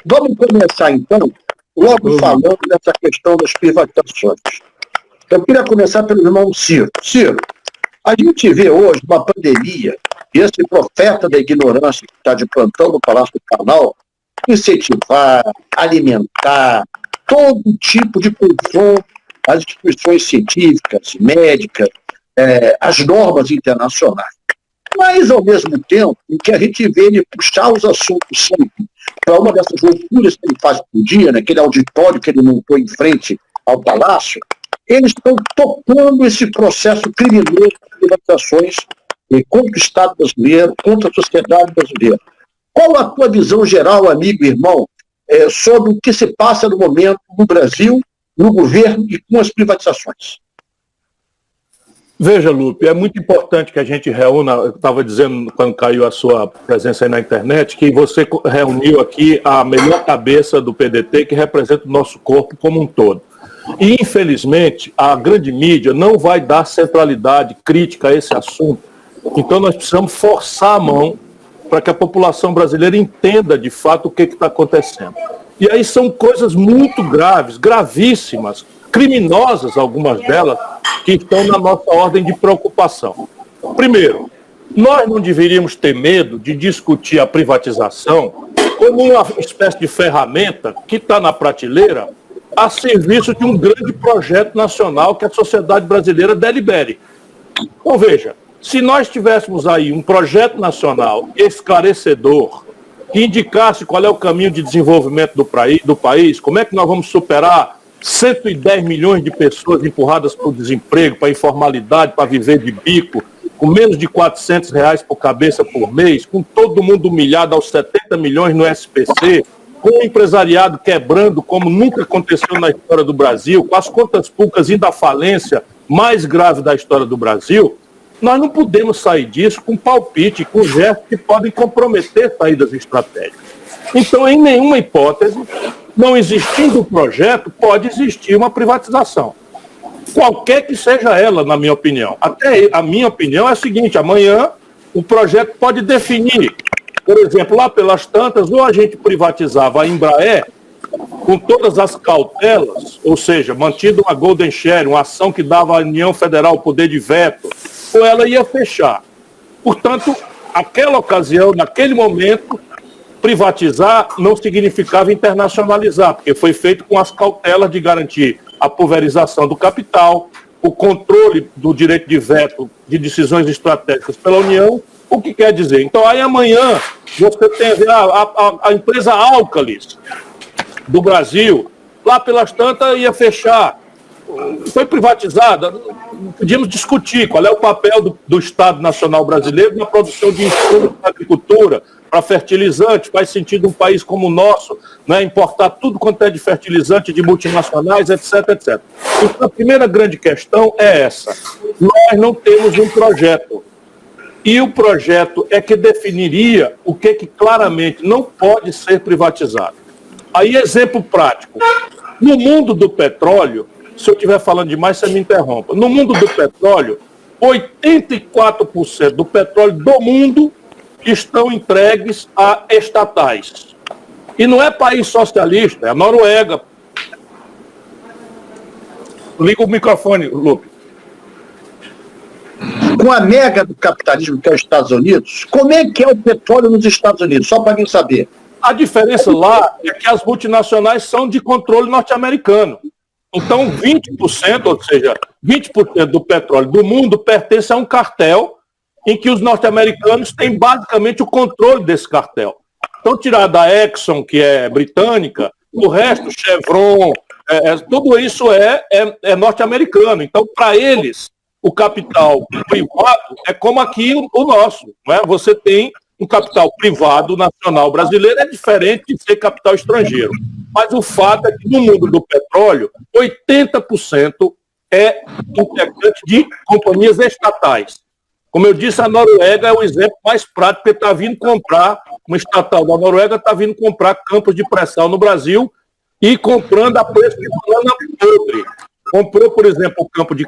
Vamos começar, então, logo falando dessa questão das privatizações. Eu queria começar pelo irmão Ciro. Ciro, a gente vê hoje uma pandemia, e esse profeta da ignorância que está de plantão no Palácio do Planalto, incentivar, alimentar, todo tipo de consumo às instituições científicas, médicas, às normas internacionais. Mas, ao mesmo tempo, em que a gente vê ele puxar os assuntos sempre para uma dessas loucuras que ele faz por dia, naquele auditório que ele montou em frente ao Palácio, eles estão tocando esse processo criminoso de privatizações contra o Estado brasileiro, contra a sociedade brasileira. Qual a tua visão geral, amigo e irmão, sobre o que se passa no momento no Brasil, no governo e com as privatizações? Veja, Lupe, é muito importante que a gente reúna, eu estava dizendo quando caiu a sua presença aí na internet, que você reuniu aqui a melhor cabeça do PDT que representa o nosso corpo como um todo. E, infelizmente, a grande mídia não vai dar centralidade crítica a esse assunto. Então, nós precisamos forçar a mão para que a população brasileira entenda, de fato, o que está acontecendo. E aí são coisas muito graves, gravíssimas, criminosas, algumas delas, que estão na nossa ordem de preocupação. Primeiro, nós não deveríamos ter medo de discutir a privatização como uma espécie de ferramenta que está na prateleira a serviço de um grande projeto nacional que a sociedade brasileira delibere. Então, veja, se nós tivéssemos aí um projeto nacional esclarecedor, que indicasse qual é o caminho de desenvolvimento do país, como é que nós vamos superar 110 milhões de pessoas empurradas para o desemprego, para a informalidade, para viver de bico, com menos de R$400 por cabeça por mês, com todo mundo humilhado aos 70 milhões no SPC, com o empresariado quebrando como nunca aconteceu na história do Brasil, com as contas públicas indo à falência mais grave da história do Brasil, nós não podemos sair disso com palpite, com gestos que podem comprometer saídas estratégicas. Então, em nenhuma hipótese, não existindo o projeto, pode existir uma privatização. Qualquer que seja ela, na minha opinião. Até a minha opinião é a seguinte: amanhã o projeto pode definir, por exemplo, lá pelas tantas, ou a gente privatizava a Embraer com todas as cautelas, ou seja, mantido uma golden share, uma ação que dava à União Federal o poder de veto, ou ela ia fechar. Portanto, aquela ocasião, naquele momento, privatizar não significava internacionalizar, porque foi feito com as cautelas de garantir a pulverização do capital, o controle do direito de veto de decisões estratégicas pela União. O que quer dizer? Então, aí amanhã, você tem a empresa Alcalis do Brasil, lá pelas tantas ia fechar. Foi privatizada. Podíamos discutir qual é o papel do Estado Nacional Brasileiro na produção de insumos para agricultura, para fertilizantes. Faz sentido um país como o nosso, né, importar tudo quanto é de fertilizante de multinacionais, etc, etc. Então, a primeira grande questão é essa. Nós não temos um projeto. E o projeto é que definiria o que claramente não pode ser privatizado. Aí, exemplo prático. No mundo do petróleo, se eu estiver falando demais, você me interrompa. No mundo do petróleo, 84% do petróleo do mundo estão entregues a estatais. E não é país socialista, é a Noruega. Liga o microfone, Lupe. Com a mega do capitalismo que é os Estados Unidos, como é que é o petróleo nos Estados Unidos? Só para mim saber. A diferença lá é que as multinacionais são de controle norte-americano. Então, 20%, ou seja, 20% do petróleo do mundo pertence a um cartel em que os norte-americanos têm basicamente o controle desse cartel. Então, tirar da Exxon, que é britânica, o resto, Chevron, tudo isso é norte-americano. Então, para eles, o capital privado é como aqui o nosso. Não é? Você tem um capital privado nacional brasileiro, é diferente de ser capital estrangeiro. Mas o fato é que no mundo do petróleo, 80% é integrante de companhias estatais. Como eu disse, a Noruega é o exemplo mais prático, porque está vindo comprar, uma estatal da Noruega está vindo comprar campos de pré-sal no Brasil e comprando a preço de banana podre. Comprou, por exemplo, o campo de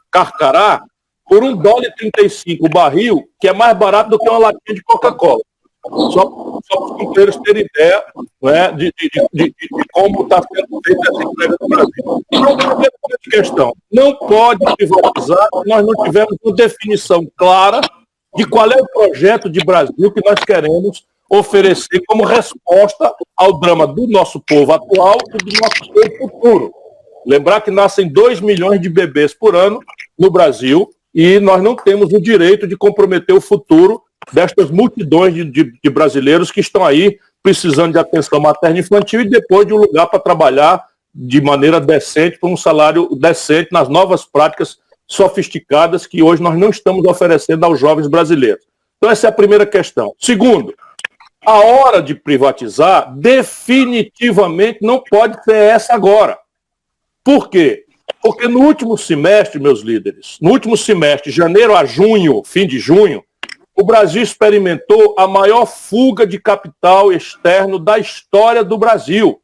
Carcará por $1,35 o barril, que é mais barato do que uma latinha de Coca-Cola. Só só para os companheiros terem ideia, né, de como está sendo feita essa entrega no Brasil. Então, primeira questão, não pode privatizar se nós não tivermos uma definição clara de qual é o projeto de Brasil que nós queremos oferecer como resposta ao drama do nosso povo atual e do nosso povo futuro. Lembrar que nascem 2 milhões de bebês por ano no Brasil e nós não temos o direito de comprometer o futuro destas multidões de brasileiros que estão aí precisando de atenção materna e infantil e depois de um lugar para trabalhar de maneira decente, por um salário decente, nas novas práticas sofisticadas que hoje nós não estamos oferecendo aos jovens brasileiros. Então essa é a primeira questão. Segundo, a hora de privatizar definitivamente não pode ser essa agora. Por quê? Porque no último semestre, meus líderes, no último semestre, janeiro a junho, fim de junho, o Brasil experimentou a maior fuga de capital externo da história do Brasil.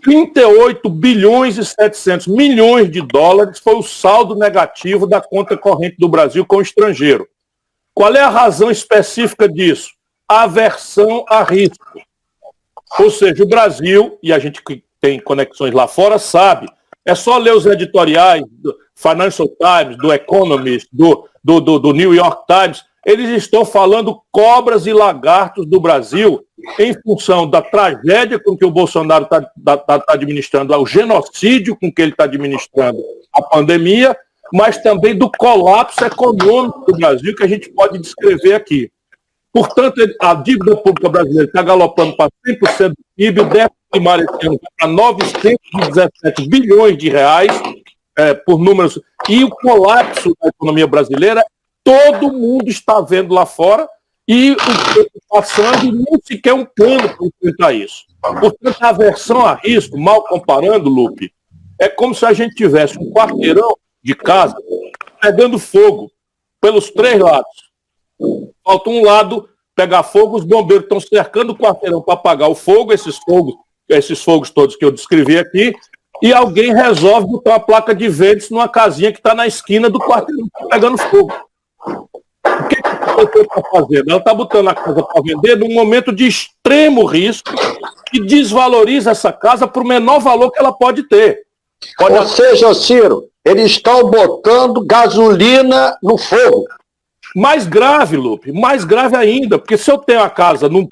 38 bilhões e 700 milhões de dólares foi o saldo negativo da conta corrente do Brasil com o estrangeiro. Qual é a razão específica disso? Aversão a risco. Ou seja, o Brasil, e a gente que tem conexões lá fora sabe, é só ler os editoriais do Financial Times, do Economist, do New York Times, eles estão falando cobras e lagartos do Brasil em função da tragédia com que o Bolsonaro está administrando, ao genocídio com que ele está administrando a pandemia, mas também do colapso econômico do Brasil que a gente pode descrever aqui. Portanto, a dívida pública brasileira está galopando para 100% do PIB, o déficit primário esse ano para 917 bilhões de reais, por números, e o colapso da economia brasileira, todo mundo está vendo lá fora, e o que está passando e nem sequer um plano para enfrentar isso. Portanto, a aversão a risco, mal comparando, Lupe, é como se a gente tivesse um quarteirão de casa pegando fogo pelos 3 lados. Falta um lado pegar fogo, os bombeiros estão cercando o quarteirão para apagar o fogo, esses fogos todos que eu descrevi aqui, e alguém resolve botar uma placa de verdes numa casinha que está na esquina do quarteirão pegando fogo. O que a pessoa está fazendo? Ela está botando a casa para vender num momento de extremo risco e desvaloriza essa casa para o menor valor que ela pode ter. Ou seja, Ciro, eles estão botando gasolina no fogo. Mais grave, Lupe, mais grave ainda, porque se eu tenho a casa no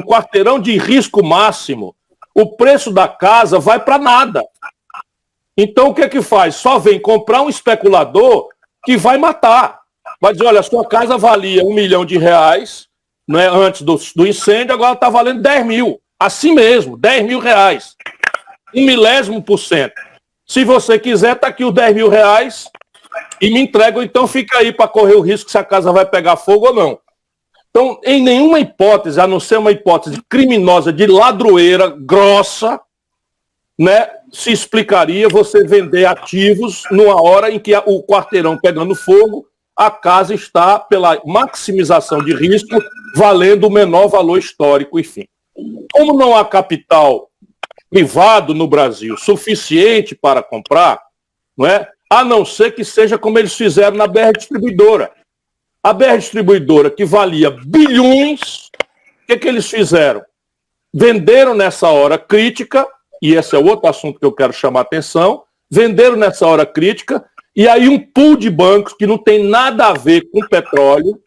quarteirão de risco máximo, o preço da casa vai para nada. Então o que é que faz? Só vem comprar um especulador que vai matar. Vai dizer, olha, a sua casa valia R$1 milhão, né, antes do incêndio, agora está valendo 10 mil. Assim mesmo, 10 mil reais. 0,01%. Se você quiser, está aqui os 10 mil reais e me entrega, ou então fica aí para correr o risco se a casa vai pegar fogo ou não. Então, em nenhuma hipótese, a não ser uma hipótese criminosa de ladroeira grossa, né, se explicaria você vender ativos numa hora em que o quarteirão pegando fogo, a casa está, pela maximização de risco, valendo o menor valor histórico, enfim. Como não há capital privado no Brasil suficiente para comprar, não é? A não ser que seja como eles fizeram na BR Distribuidora. A BR Distribuidora, que valia bilhões, o que eles fizeram? Venderam nessa hora crítica, e esse é outro assunto que eu quero chamar a atenção, venderam nessa hora crítica, e aí um pool de bancos que não tem nada a ver com petróleo,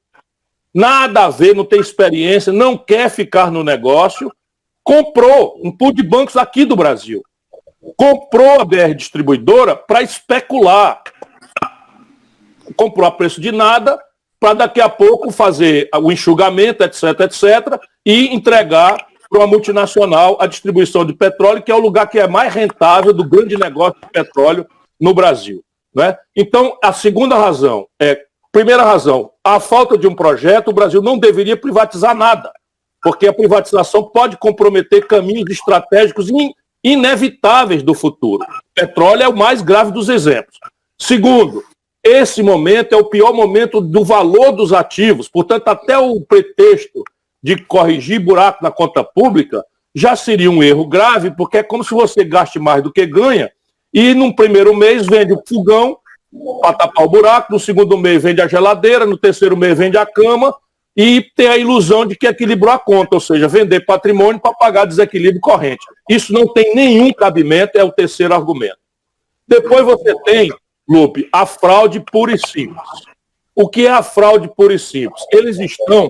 nada a ver, não tem experiência, não quer ficar no negócio, comprou um pool de bancos aqui do Brasil. Comprou a BR Distribuidora para especular. Comprou a preço de nada, para daqui a pouco fazer o enxugamento, etc., etc., e entregar para uma multinacional a distribuição de petróleo, que é o lugar que é mais rentável do grande negócio de petróleo no Brasil. Né? Então, a segunda razão primeira razão, a falta de um projeto, o Brasil não deveria privatizar nada, porque a privatização pode comprometer caminhos estratégicos inevitáveis do futuro. O petróleo é o mais grave dos exemplos. Segundo, esse momento é o pior momento do valor dos ativos, portanto, até o pretexto de corrigir buraco na conta pública já seria um erro grave, porque é como se você gaste mais do que ganha, e num primeiro mês vende o fogão para tapar o buraco, no segundo mês vende a geladeira, no terceiro mês vende a cama, e tem a ilusão de que equilibrou a conta, ou seja, vender patrimônio para pagar desequilíbrio corrente. Isso não tem nenhum cabimento, é o terceiro argumento. Depois você tem, Lupe, a fraude pura e simples. O que é a fraude pura e simples? Eles estão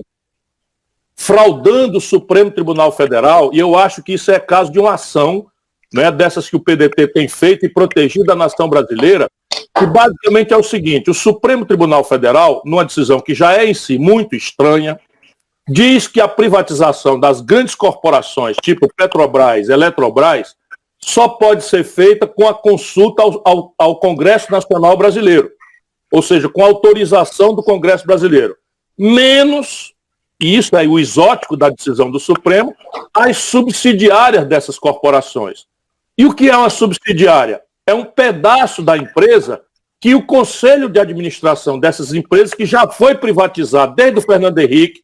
fraudando o Supremo Tribunal Federal, e eu acho que isso é caso de uma ação, né, dessas que o PDT tem feito e protegido a nação brasileira, que basicamente é o seguinte: o Supremo Tribunal Federal, numa decisão que já é em si muito estranha, diz que a privatização das grandes corporações, tipo Petrobras, Eletrobras, só pode ser feita com a consulta ao Congresso Nacional Brasileiro, ou seja, com a autorização do Congresso Brasileiro, menos, e isso é o exótico da decisão do Supremo, as subsidiárias dessas corporações. E o que é uma subsidiária? É um pedaço da empresa que o conselho de administração dessas empresas, que já foi privatizado desde o Fernando Henrique,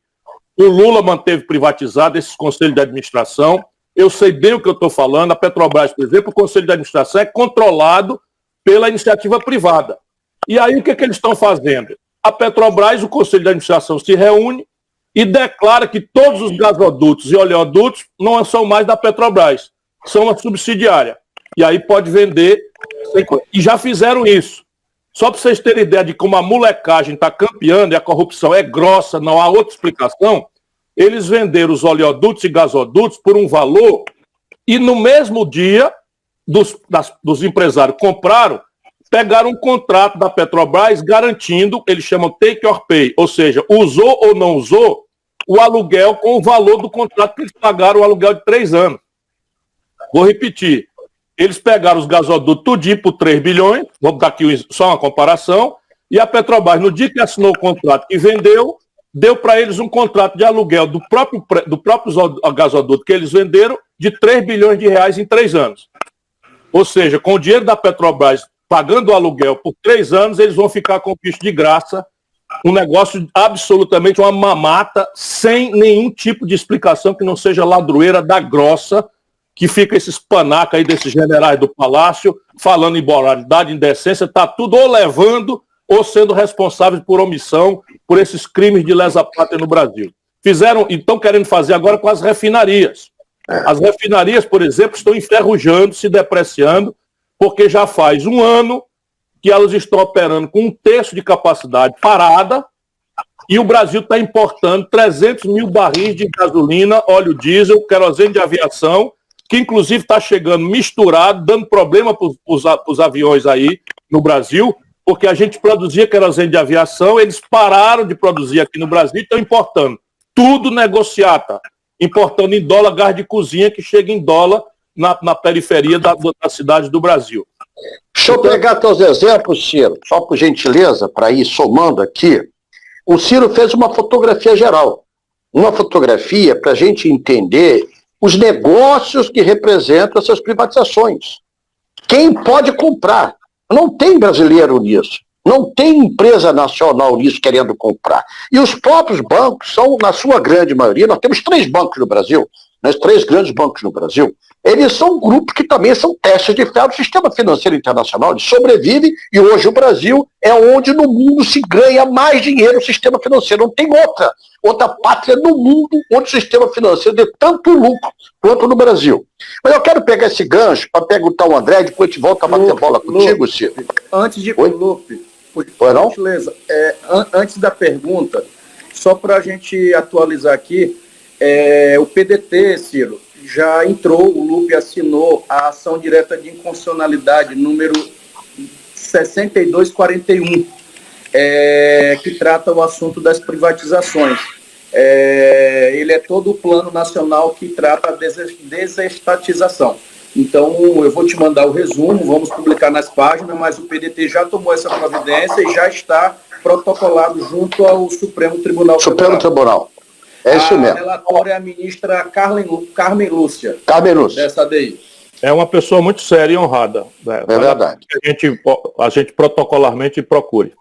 o Lula manteve privatizado esses conselhos de administração. Eu sei bem o que eu estou falando. A Petrobras, por exemplo, o conselho de administração é controlado pela iniciativa privada. E aí o que eles estão fazendo? A Petrobras, o conselho de administração se reúne e declara que todos os gasodutos e oleodutos não são mais da Petrobras, são uma subsidiária. E aí pode vender. E já fizeram isso. Só para vocês terem ideia de como a molecagem está campeando e a corrupção é grossa, não há outra explicação, eles venderam os oleodutos e gasodutos por um valor e no mesmo dia dos empresários compraram, pegaram um contrato da Petrobras garantindo, eles chamam take or pay, ou seja, usou ou não usou o aluguel com o valor do contrato que eles pagaram, o aluguel de 3 anos. Vou repetir. Eles pegaram os gasodutos tudinho por 3 bilhões, vamos dar aqui só uma comparação, e a Petrobras, no dia que assinou o contrato e vendeu, deu para eles um contrato de aluguel do próprio gasoduto que eles venderam de 3 bilhões de reais em 3 anos. Ou seja, com o dinheiro da Petrobras pagando o aluguel por 3 anos, eles vão ficar com o bicho de graça, um negócio absolutamente uma mamata, sem nenhum tipo de explicação que não seja ladroeira da grossa, que fica esses panacas aí desses generais do Palácio, falando em moralidade, indecência, está tudo ou levando ou sendo responsável por omissão por esses crimes de lesa pátria no Brasil. Fizeram, então querendo fazer agora com as refinarias. As refinarias, por exemplo, estão enferrujando, se depreciando, porque já faz 1 ano que elas estão operando com 1/3 de capacidade parada, e o Brasil está importando 300 mil barris de gasolina, óleo diesel, querosene de aviação, que inclusive está chegando misturado, dando problema para os aviões aí no Brasil, porque a gente produzia querosene de aviação, eles pararam de produzir aqui no Brasil e estão importando. Tudo negociata, importando em dólar gás de cozinha, que chega em dólar na periferia das cidades do Brasil. Deixa eu pegar teus exemplos, Ciro, só por gentileza, para ir somando aqui. O Ciro fez uma fotografia geral, uma fotografia para a gente entender os negócios que representam essas privatizações. Quem pode comprar? Não tem brasileiro nisso. Não tem empresa nacional nisso querendo comprar. E os próprios bancos são, na sua grande maioria, nós temos 3 bancos no Brasil, 3 grandes bancos no Brasil, eles são grupos que também são testes de ferro do sistema financeiro internacional, eles sobrevivem, e hoje o Brasil é onde no mundo se ganha mais dinheiro no sistema financeiro. Não tem outra pátria no mundo onde o sistema financeiro dê tanto lucro quanto no Brasil. Mas eu quero pegar esse gancho para perguntar ao André, depois a gente volta a bater bola contigo, Ciro. Antes de... Lupe, por não? gentileza, antes da pergunta, só para a gente atualizar aqui, o PDT, Ciro, já entrou, o Lupe assinou a ação direta de inconstitucionalidade número 6241, que trata o assunto das privatizações. Ele é todo o plano nacional que trata a desestatização. Então, eu vou te mandar o resumo, vamos publicar nas páginas, mas o PDT já tomou essa providência e já está protocolado junto ao Supremo Tribunal Federal. Supremo Tribunal. É isso mesmo. A relatora é a ministra Carmen Lúcia. Carmen Lúcia. Dessa ADI. É uma pessoa muito séria e honrada. É verdade. Que a gente protocolarmente procure.